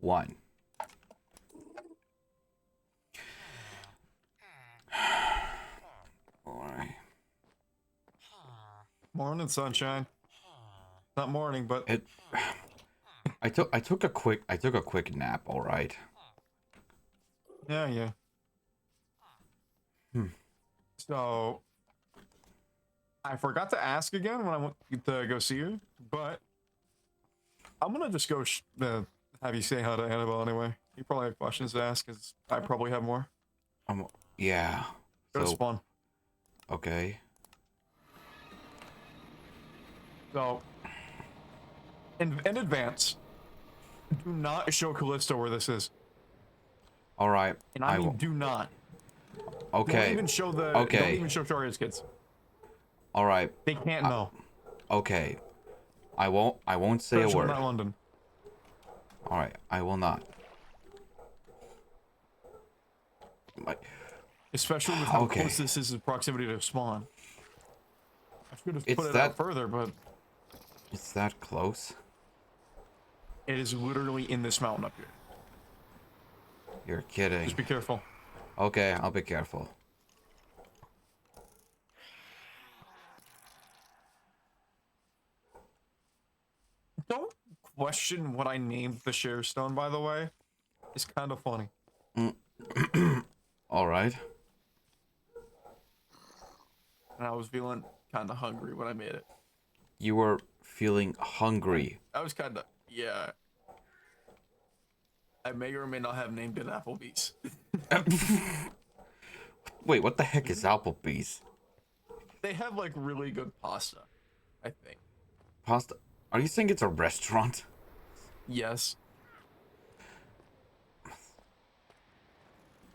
1. Alright. Morning, sunshine. Not morning, but It I took a quick nap, alright. yeah. Hmm. So I forgot to ask again when I went to go see you, but I'm gonna just go have you say hi to Annabelle anyway. You probably have questions to ask, because I probably have more. Yeah. It was So, fun. okay. So in advance, do not show Callisto where this is. Alright. And I mean do not. Don't Okay. even show don't Okay. even show Sharia's kids. Alright. They can't know. Okay. I won't say a Especially word. not London. Alright, I will not. Especially with how Okay. close this is in proximity to spawn. I should have It's put it that out further, but it's that close? it is literally in this mountain up here. You're kidding. Just be careful. Okay, I'll be careful. Don't question what I named the Share Stone, by the way. It's kind of funny. Alright. And I was feeling kind of hungry when I made it. You were feeling hungry. I was kind of, yeah. I may or may not have named it Applebee's. Wait, what the heck is Applebee's? They have like really good pasta, I think. Pasta? Are you saying it's a restaurant? Yes,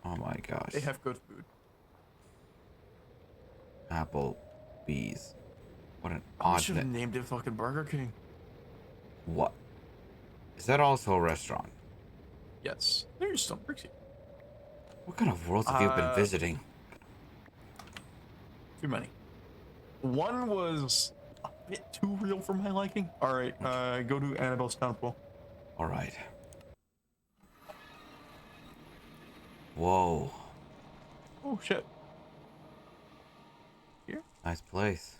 Oh my gosh. they have good food. Applebee's. What an I odd should have name. named it fucking Burger King. What? Is that also a restaurant? Yes, there's some bricks here. What kind of worlds have you been visiting? Too many. One was a bit too real for my liking. All right, go to Annabelle's temple. Alright. Whoa. Oh shit. Here? Nice place.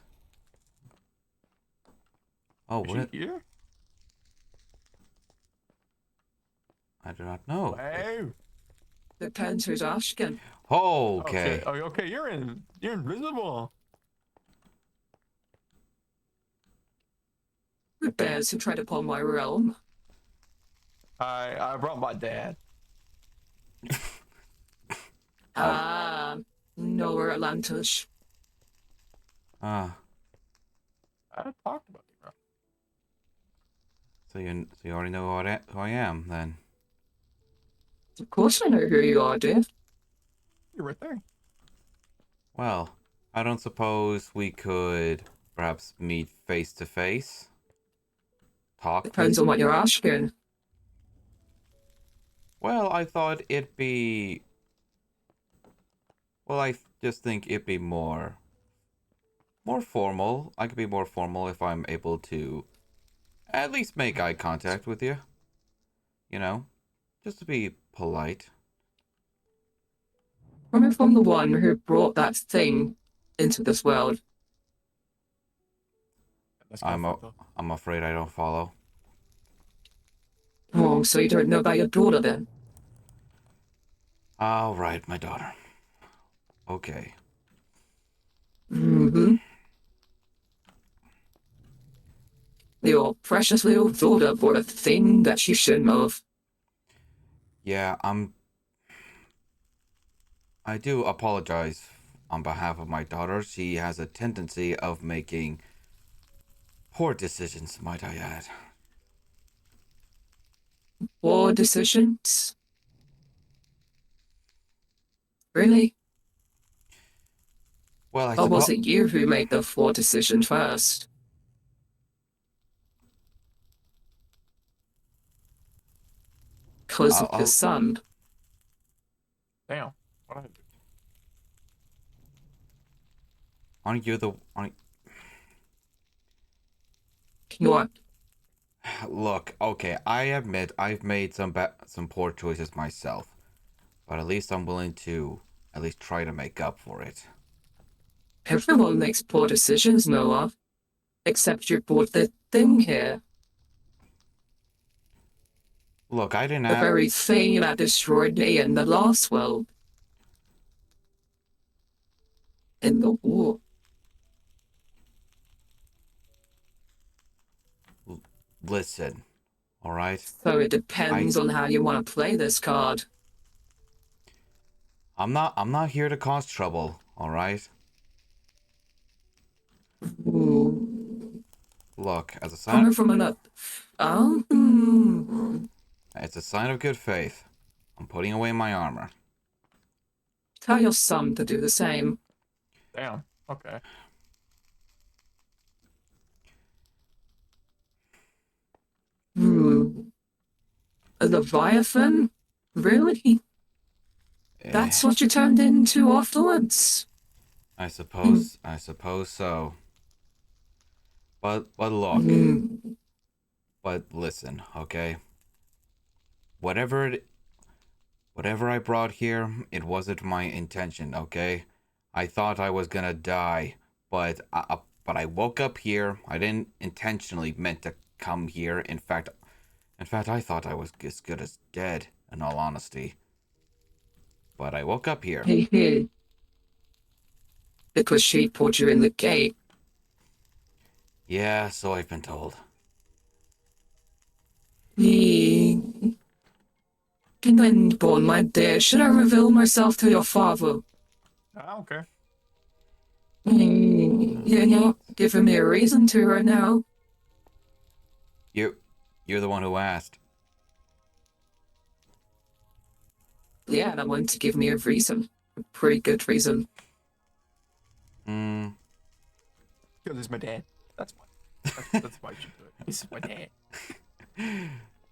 Oh, Is what? she here? I do not know. Wow. Depends who's asking. Oh, Oh shit. okay. Oh, okay, you're invisible. Who dares to tread upon my realm? I brought my dad. Ah, nowhere Atlantis. Ah, I talked about you, bro. so you already know who I am, then. Of course I know who you are, dear. You're right there. Well, I don't suppose we could perhaps meet face to face? Talk? Depends on what you're asking. Well, I thought it'd be... Well, I just think it'd be more formal. I could be more formal if I'm able to at least make eye contact with you. You know? Just to be polite. Coming from the one who brought that thing into this world. That's kind of fucked up. I'm afraid I don't follow. Oh, so you don't know about your daughter then? All right, my daughter. Okay. Mm-hmm. Your precious little daughter brought a thing that she shouldn't have. Yeah, I do apologize on behalf of my daughter. She has a tendency of making poor decisions, might I add. Poor decisions? Really? Well, I Or was suppose... it you who made the poor decision first? Because of your son. Damn. What I do? Aren't you the... What? Look, okay, I admit I've made some poor choices myself, but at least I'm willing to at least try to make up for it. Everyone makes poor decisions, Noah. Except you brought the thing here. Look, I didn't The have. very thing that destroyed me in the last world. In the war. Listen, all right. So it I depends on how you want to play this card. I'm not here to cause trouble, all right? Ooh. Look, Coming from an up. Oh, as a sign of good faith, I'm putting away my armor. tell your son to do the same. Damn. Okay. Hmm. A Leviathan? Really? Eh, That's what you turned into afterwards? I suppose so. But look, Hmm. but listen, okay? Whatever it, whatever I brought here, it wasn't my intention, okay? I thought I was gonna die, but I woke up here. I didn't intentionally meant to come here. In fact, I thought I was as good as dead, in all honesty. But I woke up here. Hey, hey. Because she put you in the gate. Yeah, so I've been told. Hey. Born, my dear, should I reveal myself to your father? Ah, okay. You're not giving me a reason to right now. You, you're the one who asked. Yeah, and I'm going to give me a reason. A pretty good reason. Hmm. Because he's my dad. That's why. That's why you should do it. He's my dad.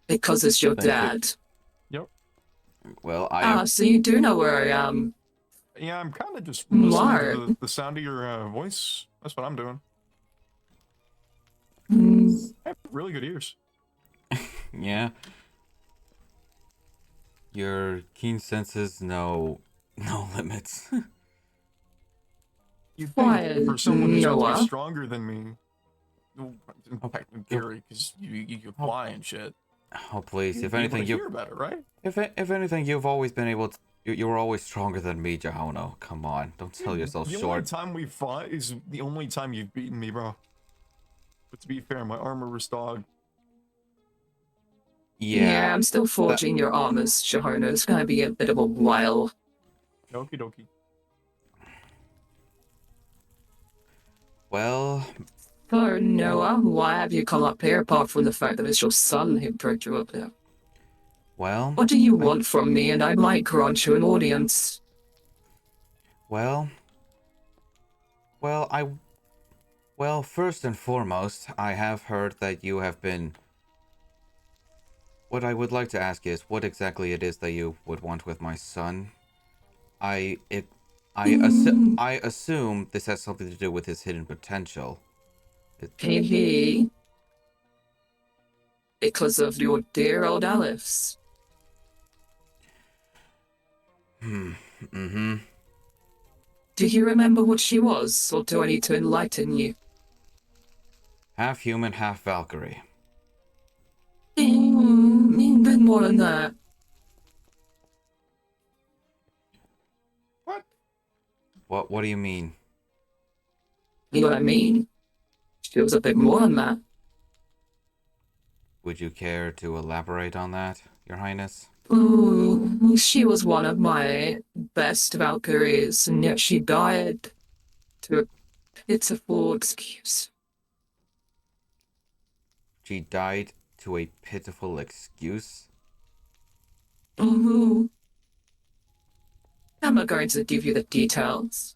Because it's your Thank you. dad. Yep. Well, I Ah, have. so you do know where I am. Yeah, I'm kind of just listening to Mark. the sound of your voice. That's what I'm doing. I have really good ears. Yeah. Your keen senses know no limits. You think Quiet, for someone who's supposed to be Noah. stronger than me, well, technically you- Gary, because you can fly and shit. Oh please! You'd If be able to anything, you hear better, right? if anything, you've always been able to. You were always stronger than me, Jahono. Come on, don't sell yourself The only short. time we fought is the only time you've beaten me, bro. But to be fair, my armor was dog. Yeah, Yeah. I'm still forging your armors, Shahona. It's gonna be a bit of a while. Okie dokie. Well, So, Noah, why have you come up here apart from the fact that it's your son who dragged you up there? well, What do you I, want from me? And I might grant you an audience. well, well, I, well. First and foremost, I have heard that you have been. What I would like to ask is what exactly it is that you would want with my son. I it I assume this has something to do with his hidden potential. Hey, hey. Because of your dear old Alice. Mm-hmm. Do you remember what she was, or do I need to enlighten you? Half human, half Valkyrie. Bit more than that. What? What do you mean? You know what I mean? She was a bit more than that. Would you care to elaborate on that, Your Highness? Ooh, she was one of my best Valkyries, and yet she died to a pitiful excuse. She died to a pitiful excuse? Ooh. I'm not going to give you the details.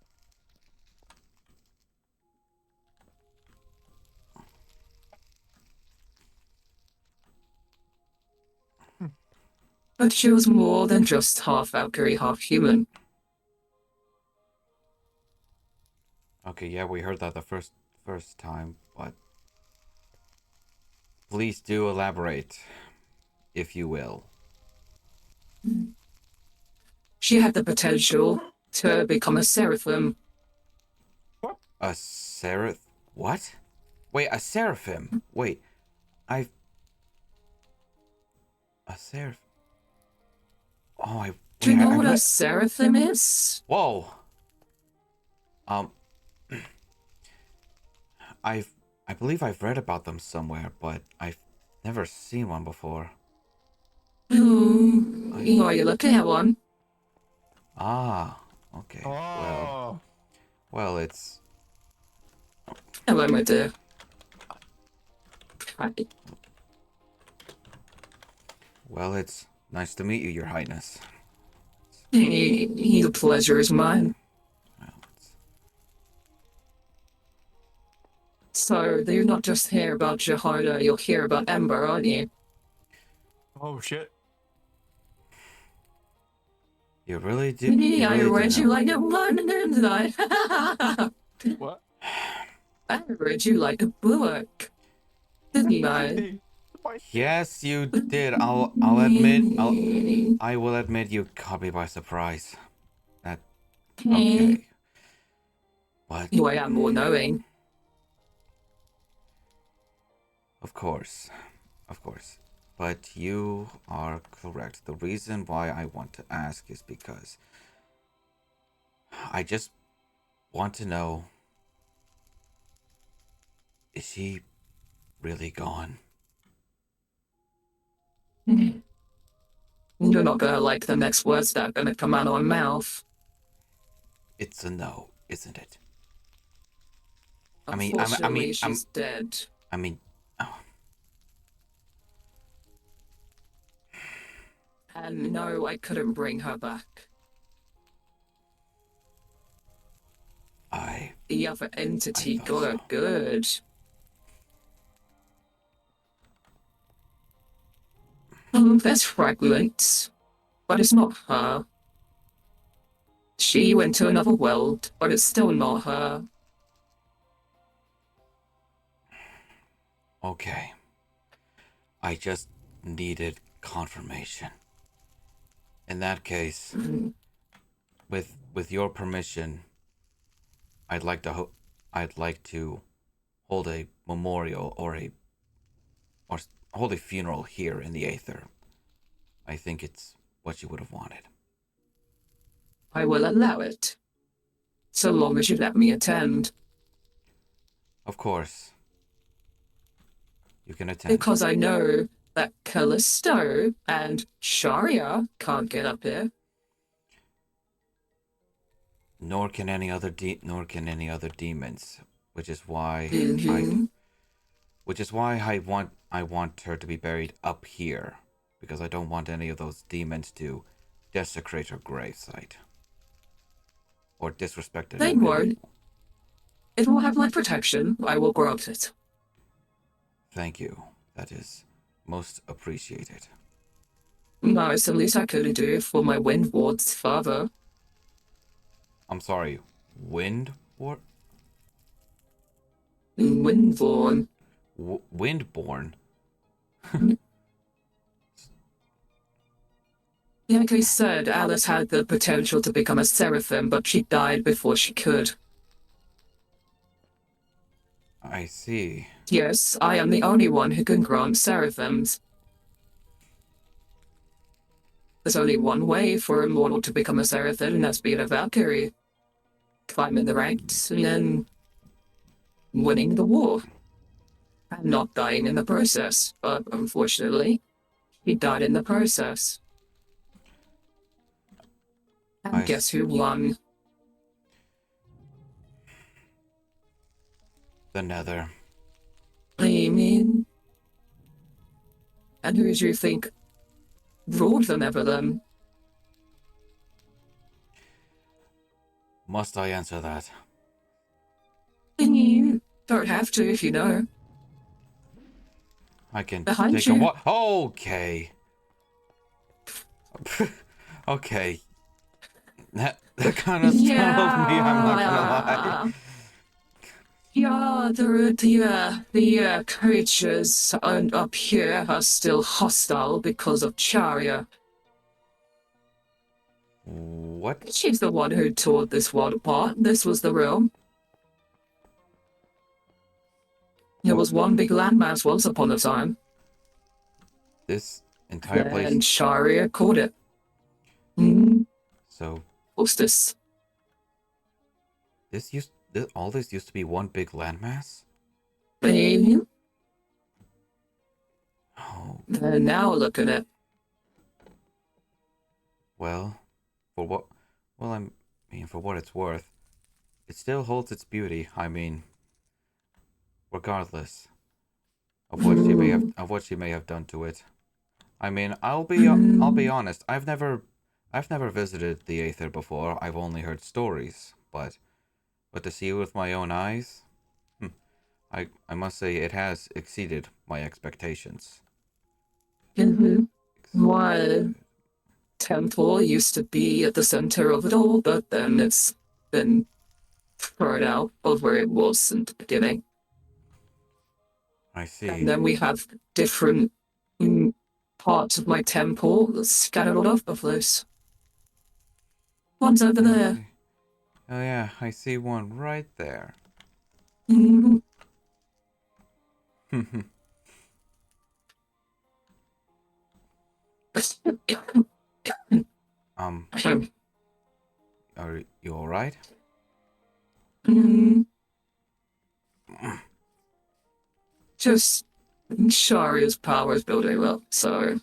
But she was more than just half Valkyrie, half human. Okay, yeah, we heard that the first time, but Please do elaborate, if you will. She had the potential to become a seraphim. What? A seraph? What? Wait, a seraphim? Wait, I've... A seraph... Oh, I... Do you Wait, know I what a read... seraphim is? Whoa! Um... I believe I've read about them somewhere, but I've never seen one before. Oh, you lucky at one. Ah, okay. Oh. Well, it's... Hello, my dear. Hi. Well, it's nice to meet you, Your Highness. The pleasure is mine. Well, it's... So, you're not just hear about Jaharda, you'll hear about Ember, aren't you? Oh shit. You really do... You I really read do you know. like a one, didn't I? What? I read you like a book, didn't I? Yes, you did. I'll admit... I will admit you caught me by surprise. That... Okay. But... You I am more knowing. Of course. Of course. But you are correct. The reason why I want to ask is because I just want to know, is she really gone? You're not gonna like the next words that are gonna come out of my mouth. It's a no, isn't it? I mean, Unfortunately, she's dead. I mean, oh, And no, I couldn't bring her back. I The other entity thought got her so. good. There's fragments, but it's not her. She went to another world, but it's still not her. Okay. I just needed confirmation. In that case, with your permission, I'd like to hold a memorial or hold a funeral here in the Aether. I think it's what you would have wanted. I will allow it, so long as you let me attend. Of course. You can attend. Because I know that Callisto and Sharia can't get up here. Nor can any other demons, which is why Mhm. I want her to be buried up here, because I don't want any of those demons to desecrate her gravesite or disrespect it. They won't. It will have my protection. I will grant it. Thank you. That is most appreciated. No, it's the least I could do for my wind ward's father. I'm sorry. Wind war? Windborn. Windborn? Like I said, Alice had the potential to become a seraphim, but she died before she could. I see. Yes, I am the only one who can grant seraphims. There's only one way for a mortal to become a seraphim, and that's being a Valkyrie. Climbing the ranks, and then winning the war. And not dying in the process, but unfortunately, he died in the process. And guess who won? The Nether. I mean... And who do you think ruled the Netherland? Must I answer that? You don't have to if you know. I can Behind take a you. what? Okay. Okay. That kind of startled me, I'm not gonna lie. Yeah, the creatures up here are still hostile because of Charia. What? She's the one who tore this world apart. This was the realm. It was one big landmass once upon a time. This entire place. And Sharia caught it. Mm, So what's this? all this used to be one big landmass? Alien? Oh, And now look at it. well, for what? Well, I mean, for what it's worth, it still holds its beauty. I mean, regardless of what she may have done to it. I mean, I'll be honest. I've never visited the Aether before. I've only heard stories, but to see it with my own eyes, I must say it has exceeded my expectations. My temple used to be at the center of it all, but then it's been thrown out of where it was in the beginning. I see. And then we have different parts of my temple scattered all over the place. One's over there. Okay. Oh yeah, I see one right there. Mhm. um, are you all right? Just Sharia's power is building up, so.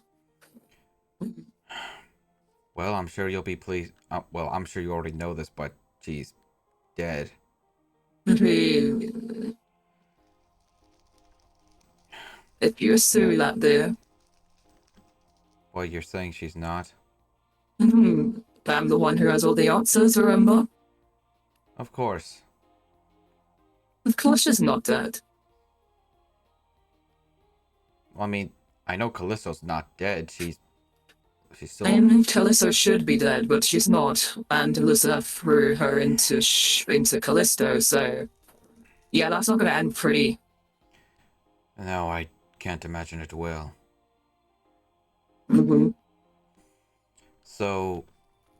Well, I'm sure you'll be pleased. Well, I'm sure you already know this, but she's dead. If you assume that there, Well, you're saying she's not? I'm the one who has all the answers, remember? Of course. Of course she's not dead. I mean, I know Callisto's not dead. She's still. I mean, Callisto should be dead, but she's not. And Elizabeth threw her into Callisto, so. Yeah, that's not gonna end pretty. No, I can't imagine it will. So,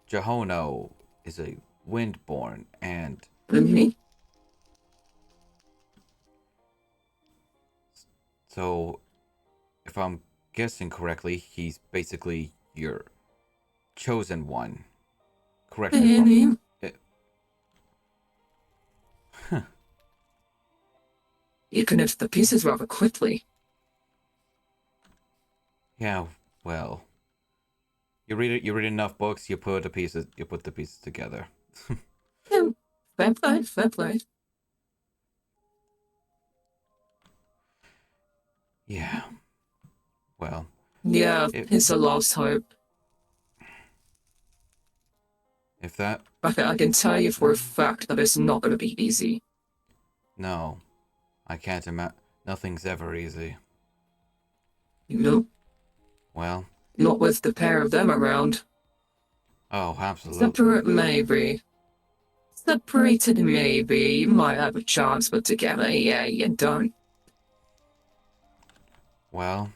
Jehono is a windborn, and so, if I'm guessing correctly, he's basically your chosen one. Correct me if You connect the pieces rather quickly. Yeah, well, you read enough books, you put the pieces together. Fair play, fair play. Yeah. Well. Yeah, it's a lost hope. If that. But I can tell you for a fact that it's not going to be easy. No, I can't imagine. Nothing's ever easy. Nope. Well. Not with the pair of them around. Oh, absolutely. Separate, maybe. Separated, maybe. You might have a chance, but together, yeah, you don't. Well,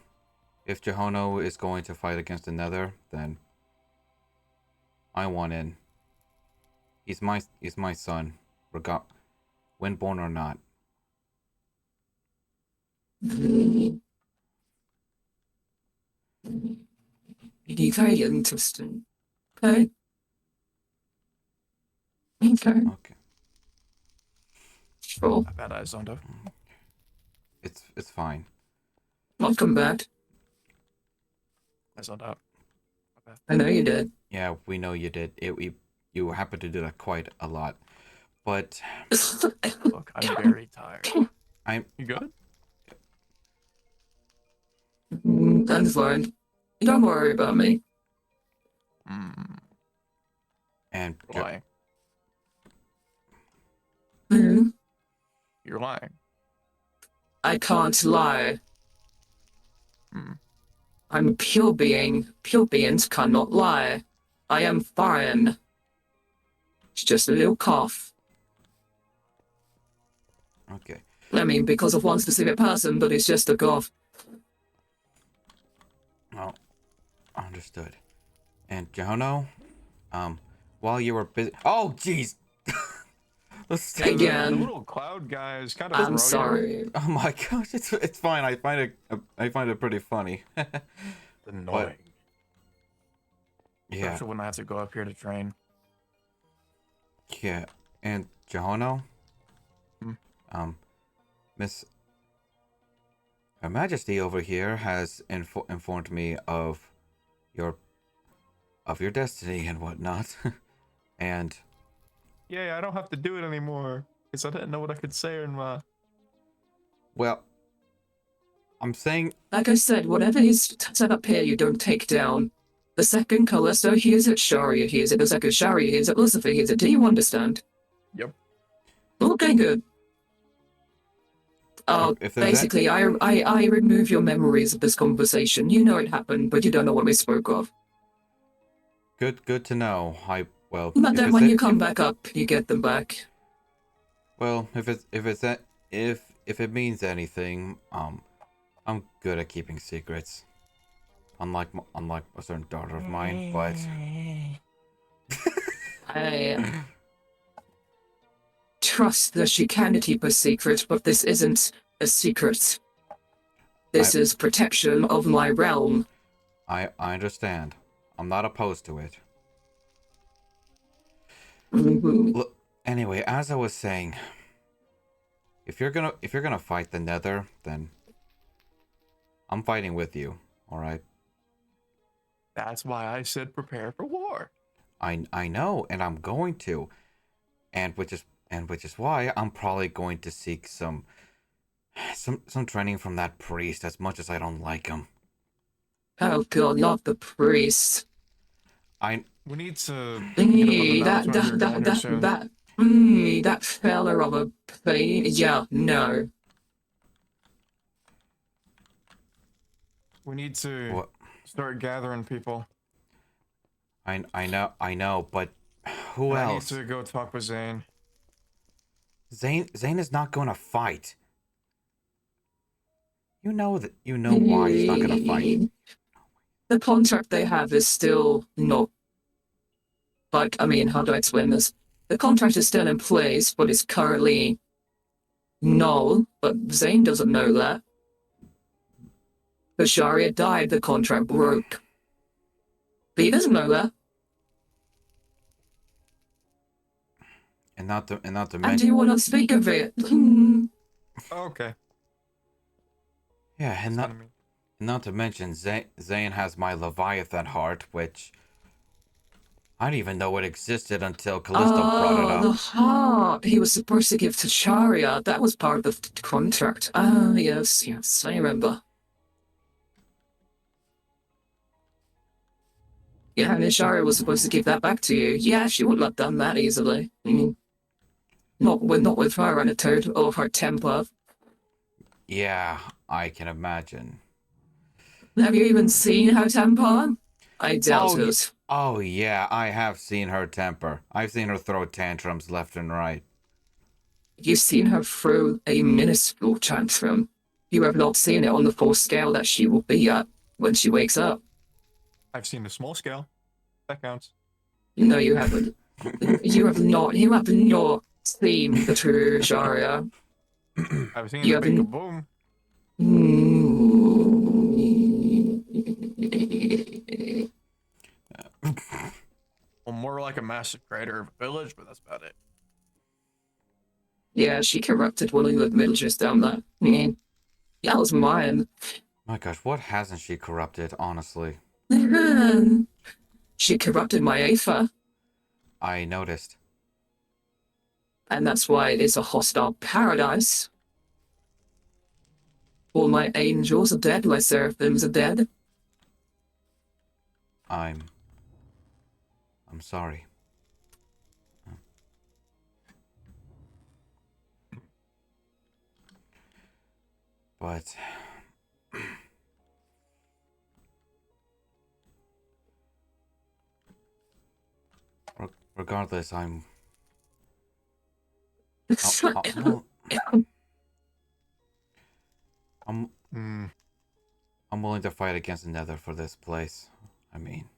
if Jehono is going to fight against the Nether, then I want in. He's my son, windborn or not. Very interesting. Okay. Okay. Okay. Sure. I bet I zoned out. It's fine. Welcome back. I zoned out. Okay. I know you did. Yeah, we know you did. You happen to do that quite a lot, but Look, I'm very tired. You good? I'm fine. Don't worry about me. And You're lying. You're lying. I can't lie. I'm a pure being. Pure beings cannot lie. I am fine. It's just a little cough. Okay. I mean, because of one specific person, but it's just a goth. Well, understood. And Jono, while you were busy. Oh, jeez. Let's. Yeah, the Again, little cloud guy is kind of I'm brilliant. sorry. Oh my gosh, it's fine. I find it pretty funny. Annoying. Yeah, Especially when I have to go up here to train. yeah. And Jono, Hmm? um, Miss Her Majesty over here has informed me your of your destiny and whatnot. And Yeah, I don't have to do it anymore. Because I didn't know what I could say in my... well, I'm saying Like I said, whatever he's set up here, you don't take down. The second color, so here's it, Sharia, here's it, the second Sharia, here's it, Lucifer, here's it. Do you understand? Yep. Okay, good. if there's that Basically, I remove your memories of this conversation. You know it happened, but you don't know what we spoke of. good to know. But If then it's when that you come back up, you get them back. well, if it's that if it means anything, I'm good at keeping secrets. Unlike a certain daughter of mine, but I trust that she can keep a secret, but this isn't a secret. This is protection of my realm. I understand. I'm not opposed to it. Mhm. Look, anyway, as I was saying, if you're gonna fight the Nether, then I'm fighting with you. All right. That's why I said prepare for war. I know, and I'm going to, and which is why I'm probably going to seek some training from that priest. As much as I don't like him, Oh god, not the priest. I We need to get up on the Hey, mountains when you're going here soon. that fella of a pain. Yeah, no. We need to what start gathering people. I know, but who And I need else? to go talk with Zane. Zane is not going to fight. You know why he's not going to fight. The contract they have is still not. Like, I mean, how do I explain this? The contract is still in place, but it's currently null. But Zane doesn't know that. Basharia died, the contract broke. But he doesn't know that. And not to And do mention you want to speak of it? Oh, okay. yeah, That's kind of me. not to mention Zane has my Leviathan heart, which I didn't even know it existed until Callisto brought it The up. heart he was supposed to give to Sharia. That was part of the contract. Ah, yes, yes, I remember. Yeah, and Sharia was supposed to give that back to you. Yeah, she wouldn't have done that easily. Not with her attitude or her temper. Yeah, I can imagine. Have you even seen her temper? I doubt Oh, it. oh yeah, I have seen her temper. I've seen her throw tantrums left and right. You've seen her throw a minuscule tantrum. You have not seen it on the full scale that she will be at when she wakes up. I've seen the small scale. That counts. No, you haven't. You have not. You have not seen the true Sharia. I've seen You the big haven't. kaboom. Well, more like a massacrator of a village, but that's about it. Yeah, she corrupted one of the villagers down there. Yeah, that was mine. My gosh, what hasn't she corrupted, honestly? She corrupted my Aether, I noticed. and that's why it is a hostile paradise. All my angels are dead, my seraphims are dead. I'm sorry. But regardless, I'm well, I'm Hmm. I'm willing to fight against the Nether for this place. I mean,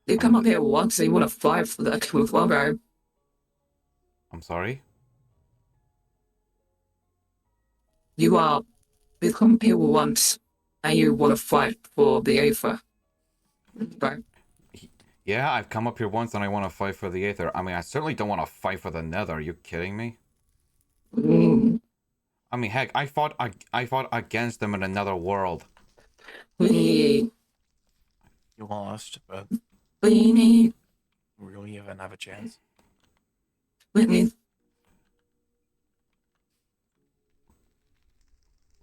You come up here once and you want to fight for that with Wildberry. I'm sorry. You are you come here once and you want to fight for the Aether. Right? Yeah, I've come up here once and I want to fight for the Aether. I mean, I certainly don't want to fight for the Nether. Are you kidding me? Mm. I mean, heck, I fought against them in another world. We You lost, but need we don't even have a chance. let me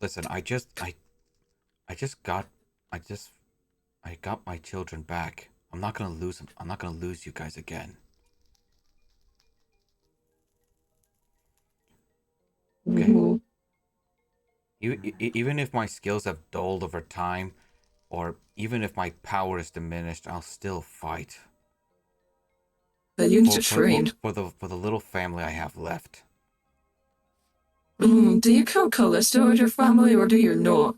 Listen, I just got I just I got my children back. I'm not gonna lose them. I'm not gonna lose you guys again. Okay. Even if my skills have dulled over time, or even if my power is diminished, I'll still fight the units are trained. for the little family I have left. Do you count Callisto as your family or do you not?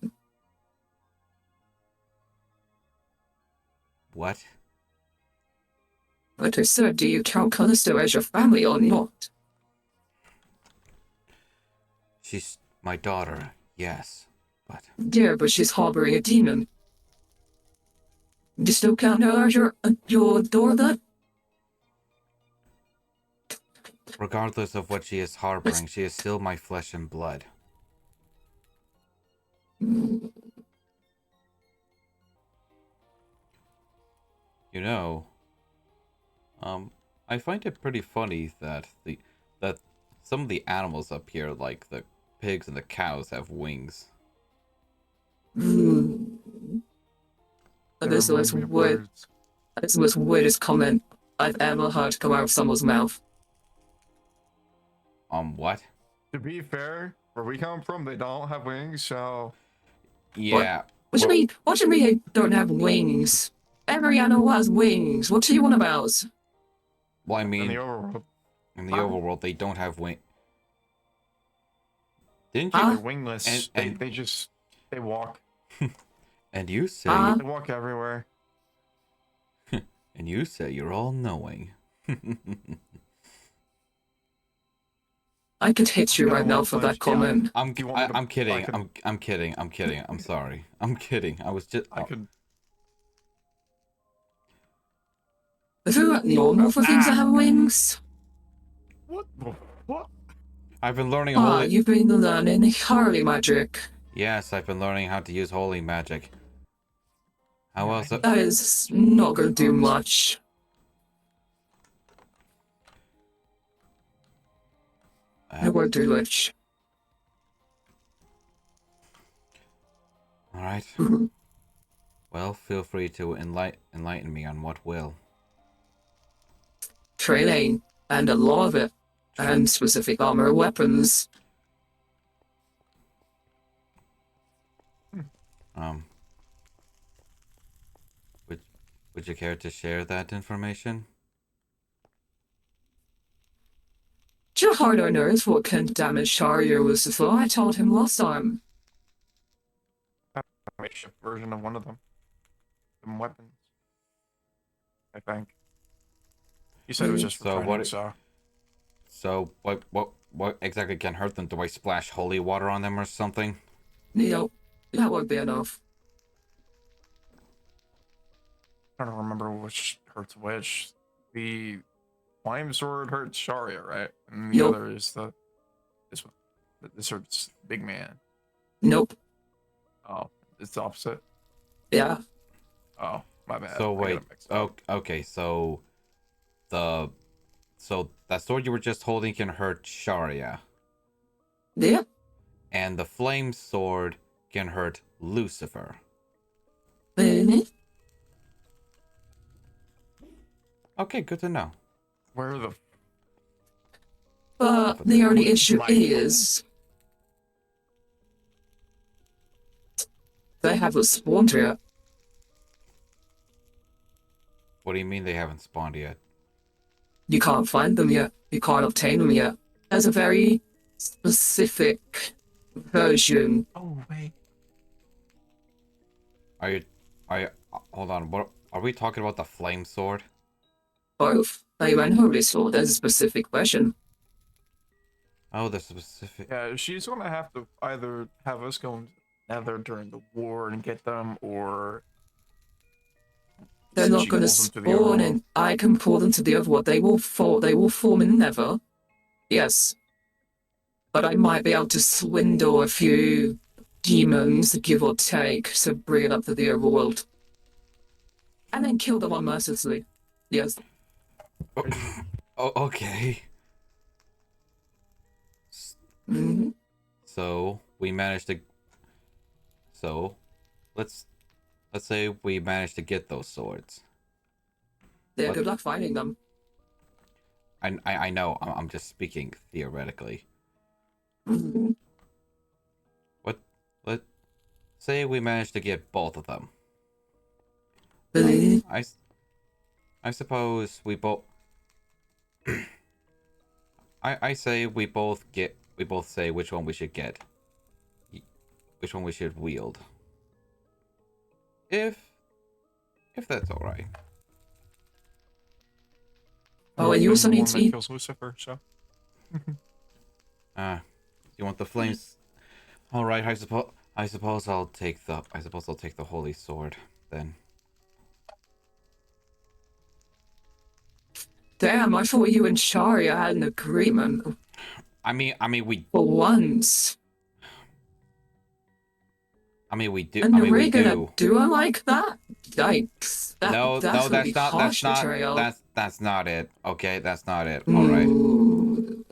What? Like I said, do you count Callisto as your family or not? She's my daughter, yes, but Yeah, but she's harboring a demon. You still count her as your daughter? regardless of what she is harboring, she is still my flesh and blood. You know, I find it pretty funny that that some of the animals up here, like the pigs and the cows, have wings. This was Remind me of what birds. this was the weirdest comment I've ever heard come out of someone's mouth. What? To be fair, where we come from, they don't have wings, so Yeah. What do you mean? What do you mean they don't have wings? Every animal has wings. What do you want about? Well, I in mean, the overworld, in the overworld, they don't have wing. Didn't Huh? you? they're wingless. And they just they walk. and you say They walk everywhere. and you say you're all knowing. I could hit you I right don't now want for flesh. that comment. I'm Do you want me to- I'm kidding. I can- I'm kidding. I'm kidding. I'm sorry. I'm kidding. I was just I could. Is it normal for things to have wings? What? What? I've been learning Ah, holy. you've been learning holy magic. Yes, I've been learning how to use holy magic. How else? That is not gonna do much. It won't do much. All right. Well, feel free to enlighten me on what will. Training, and a lot of it, and specific armor weapons. Um. Would Would you care to share that information? Your hard knows what can damage Sharia was before I told him last time. Makeshift version of one of them. Some weapons. I think. You said it was just for So training, what? so So what exactly can hurt them? Do I splash holy water on them or something? Nope, that won't be enough. I don't remember which hurts which. The flame sword hurts Sharia, right? And the Yup. other is this one. This hurts big man. Nope. Oh, it's the opposite. Yeah. Oh, my bad. So I got wait. it mixed up. Okay. So that sword you were just holding can hurt Sharia, Yep. and the flame sword can hurt Lucifer. Mhm. Okay, good to know. Where the But the only issue My- is they haven't spawned yet. What do you mean they haven't spawned yet? You can't find them yet. You can't obtain them yet. There's a very specific version. Oh wait. Are you? Hold on. What are we talking about? The flame sword? Both. They ran Holy Sword as a specific version. Oh, the specific. Yeah, she's gonna have to either have us go into Nether during the war and get them, or They're not she going to pulls them to the spawn, overworld. and I can pull them to the overworld. They will fall. They will form in Nether. Yes, but I might be able to swindle a few demons, give or take, to bring it up to the overworld, and then kill them unmercilessly. Yes. Oh, okay. Mhm. So we managed to. So, let's say we managed to get those swords. Yeah. What? Good luck finding them. I know. I'm just speaking theoretically. Mhm. What? Let's say we managed to get both of them. Mhm. I suppose we both. I say we both say which one we should get. Which one we should wield. If that's all right. Oh, and you also The need one to that eat. kills Lucifer. So You want the flames? All right. I suppose I'll take the holy sword then. Damn, I thought you and Sharia had an agreement We for once. we do. And I you're mean, we really gonna do. do it like that? Yikes. No, That's really that's harsh not betrayal. that's not it. Okay, that's not it. All right. Ooh.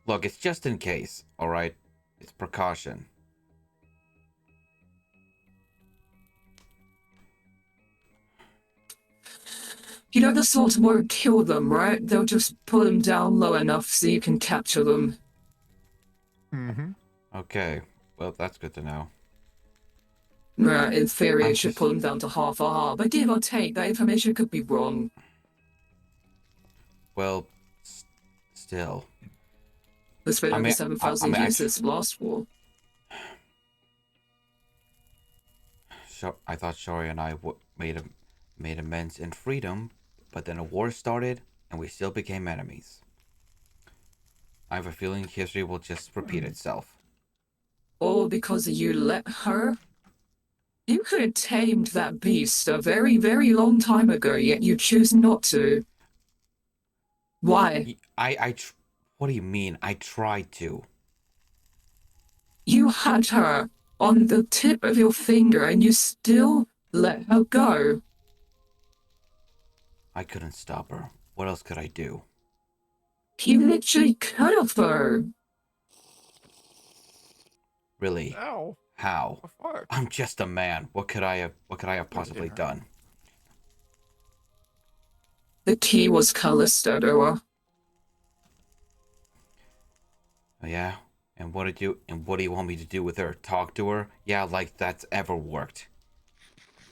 Look, it's just in case. All right. It's precaution. You know the swords won't kill them, right? They'll just put them down low enough so you can capture them. Okay. Well, that's good to know. Right, in theory, I'm it should just put them down to half a heart, but give or take, that information could be wrong. well, still. It's been I over mean, 7,000 years since the last war. I thought Shori and I made amends in freedom, but then a war started, and we still became enemies. I have a feeling history will just repeat itself. All because you let her? You could have tamed that beast a very, very long time ago, yet you choose not to. Why? What do you mean? I tried to. You had her on the tip of your finger and you still let her go. I couldn't stop her. What else could I do? You literally could have though. Really? ow, How? the fuck? I'm just a man. What could I have possibly dinner. done? The key was Callisto to her. Oh, yeah? And what do you want me to do with her? Talk to her? Yeah, like that's ever worked.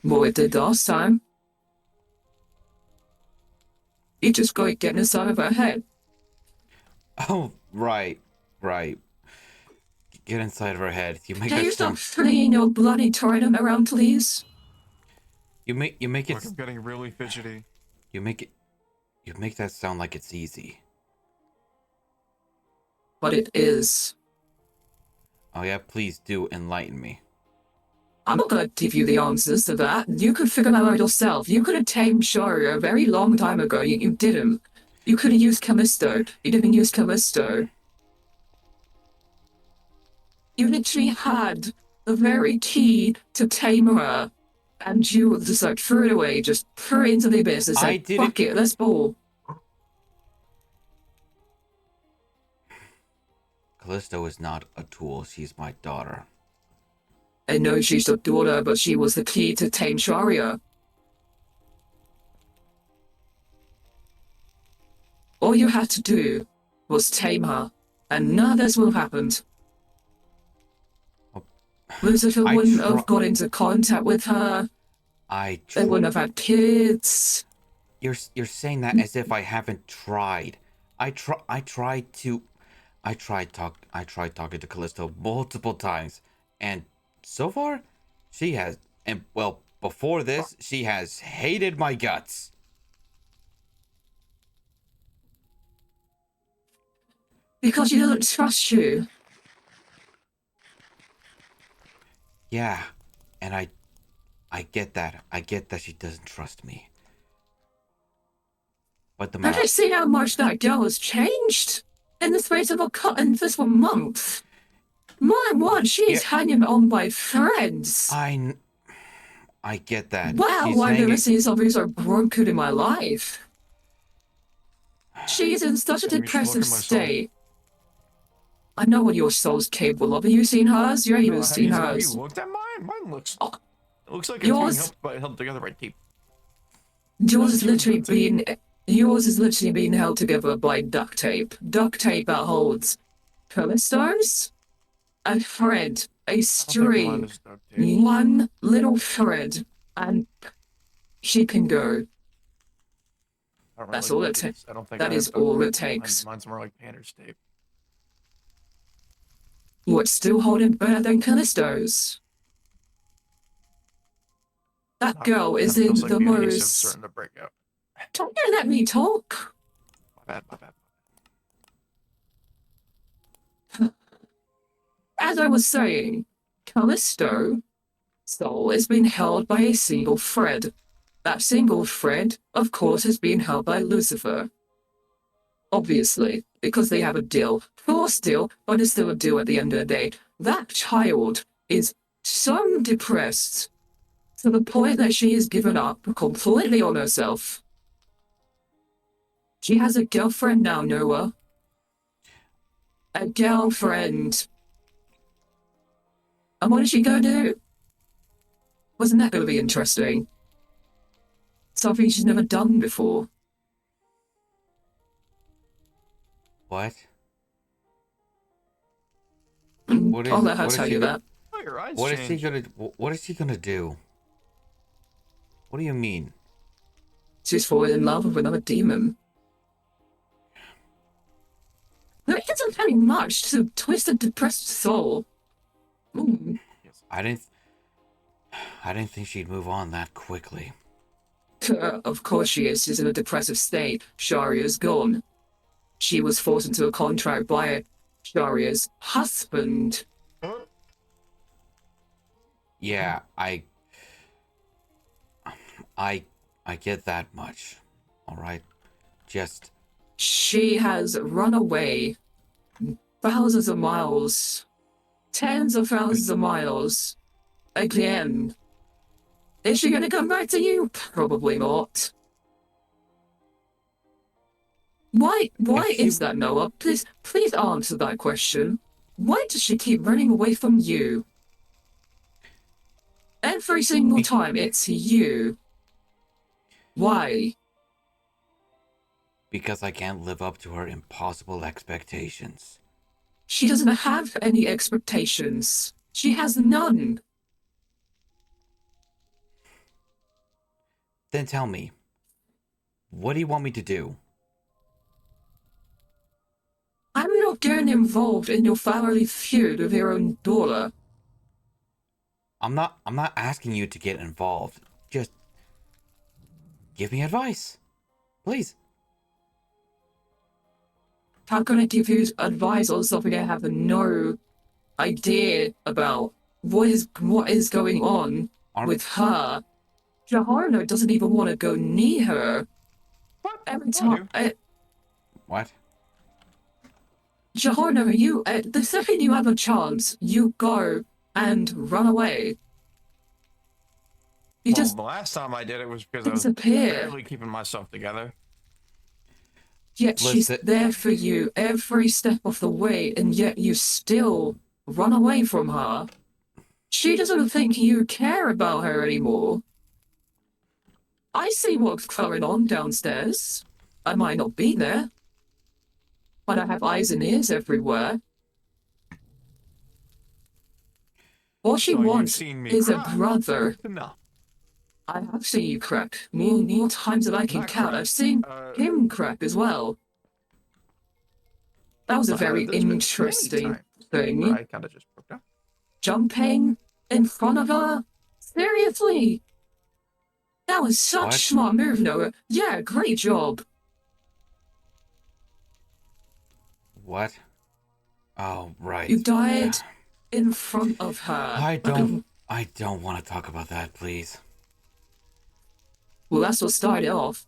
Well, it did last time. You just got to get inside of her head. Oh, right. Right. Get inside of her head. You make Can that you stop sound flinging your bloody trident around, please? you make it Look, I'm getting really fidgety. you make it you make that sound like it's easy. But it is. Oh yeah, please do enlighten me. I'm not gonna give you the answers to that. You could figure that out yourself. You could have tamed Sharia a very long time ago. You didn't. You could have used Callisto. You didn't use Callisto. You literally had the very key to tame her, and you just like threw it away, just threw it into the abyss and I said, didn't- fuck it, let's ball. Callisto is not a tool, she's my daughter. I know she's your daughter, but she was the key to tame Sharia. All you had to do was tame her, and none of this would have happened. Oh, Lucifer I wouldn't tr- have got into contact with her. They wouldn't have had kids. You're saying that as if I haven't tried. I tried to I tried talking to Callisto multiple times, and so far, she has, and well, before this, she has hated my guts. Because she doesn't trust you. Yeah, and I get that. I get that she doesn't trust me. But the Have matter, you seen how much that girl has changed in the space of in this 1 month? My word, she is hanging on by threads. I get that. Wow, She's I've never hanging. seen something so broken in my life. She is in such a Damn, you should look depressive at my soul. state. I know what your soul's capable of. Have you seen hers? You ain't even seen Have you hers. looked at mine? Mine looks. Oh, It looks like it's being yours, held together by tape. yours is Yours literally is good being, yours is literally being held together by duct tape. Duct tape that holds Callisto's, a thread, a I don't think mine string, is duct tape. one little thread, and she can go. I don't really That's like all it these. takes. I don't think That I is have duct all tape. it takes. Mine's more like painter's tape. What's still holding better than Callisto's? That Not girl really. is It in feels like the the adhesive's most. starting to break out. Don't you let me talk. My bad, my bad. As I was saying, Callisto's soul is being held by a single thread. That single thread, of course, is being held by Lucifer. Obviously, because they have a deal. Forced deal, but it's still a deal at the end of the day. That child is so depressed to the point that she has given up completely on herself. She has a girlfriend now, Noah. A girlfriend. And what is she gonna do? Wasn't that gonna be interesting? Something she's never done before. What? I'll let her what is tell she you go- that. Oh, your eyes What is she changed. what is she gonna do? What do you mean? She's fallen in love with another demon. There isn't very much to twist a depressed soul. Mm. I didn't think she'd move on that quickly. Of course she is. She's in a depressive state. Sharia's gone. She was forced into a contract by Sharia's husband. Yeah, I get that much. All right. Just She has run away thousands of miles, tens of thousands of miles, again. Is she gonna come back to you? Probably not. Why is that, Noah? Please answer that question. Why does she keep running away from you? Every single time it's you. Why? because I can't live up to her impossible expectations. She doesn't have any expectations. She has none. Then tell me, what do you want me to do? I'm not getting involved in your family feud with your own daughter. I'm not asking you to get involved. Just give me advice. Please. How can I give you advice on something I have no idea about? What is going on with her? Jaharno doesn't even want to go near her. What? Every time, What? Jaharno, the second you have a chance, you go and run away. You Well, just the last time I did it was because I was disappear. barely keeping myself together. Yet she's Listen- there for you every step of the way, and yet you still run away from her. She doesn't think you care about her anymore. I see what's going on downstairs. I might not be there, but I have eyes and ears everywhere. All she So you've wants seen me is a cry. brother. No. I have seen you crack more times than I can Not count. crack. I've seen him crack as well. That was a But very there's been many interesting times where thing. I kind of just broke down. Jumping in front of her? Seriously? That was such What? smart move, Noah. Yeah, great job. What? Oh, right. You died in front of her. I don't want to talk about that, please. Well, that's what started off.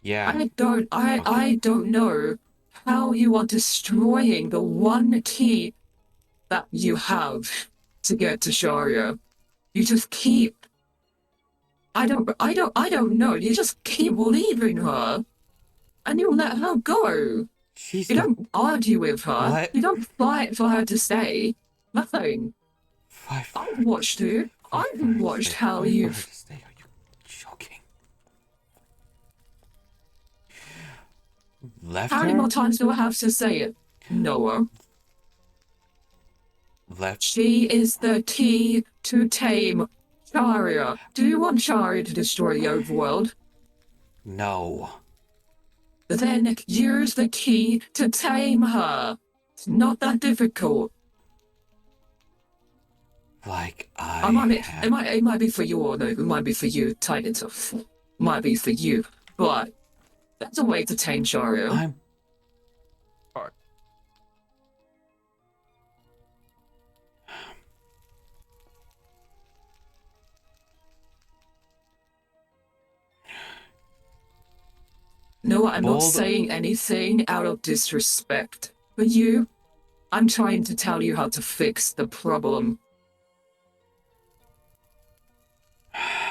Yeah. I don't know how you are destroying the one key that you have to get to Sharia. You just keep I don't know. You just keep leaving her and you let her go. She's You the don't argue with her. What? You don't fight for her to stay. Nothing. fight for I've her. watched you. Fight I've for her to watched stay. how Fight for her you've to stay. Are you joking? Left how many her? more times do I have to say it? Noah. Left. She is the key to tame Sharia. Do you want Sharia to destroy the overworld? No. Then use the key to tame her. It's not that difficult. Like I might be, had. it might be for you or no, it might be for you, Titans. It might be for you, but that's a way to tame Sharia. I'm. Alright. No, I'm not Bold- saying anything out of disrespect. For you, I'm trying to tell you how to fix the problem.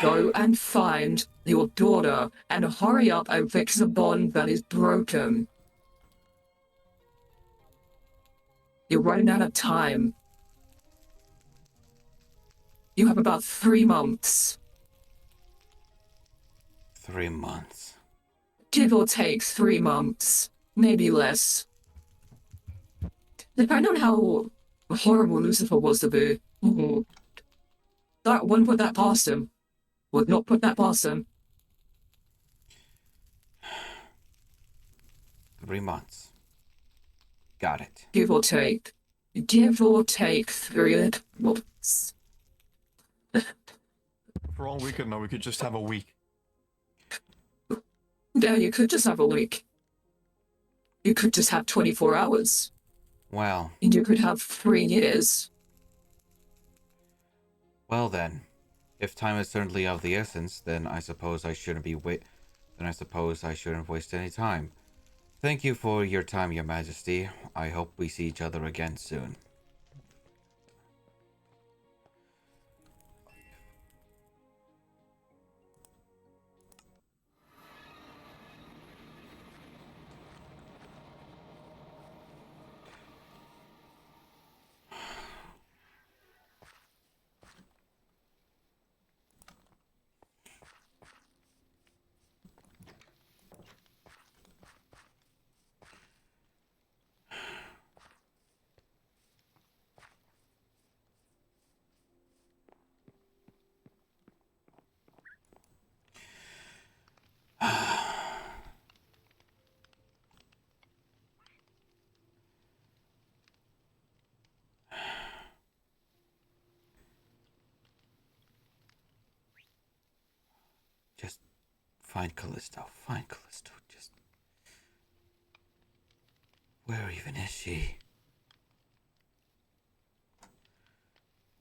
Go and find your daughter and hurry up and fix the bond that is broken. You're running out of time. You have about 3 months. 3 months. Give or take 3 months. Maybe less. Depending on how horrible Lucifer was to be. That wouldn't put that past him. Would not put that past him. 3 months. Got it. Give or take. Give or take 3 months. For all we could know, we could just have a week. Yeah, you could just have a week. You could just have 24 hours. Well, And you could have 3 years. well then. If time is certainly of the essence, then I suppose I shouldn't waste any time. Thank you for your time, Your Majesty. I hope we see each other again soon. Just find Callisto. Find Callisto. Just. Where even is she?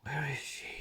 Where is she?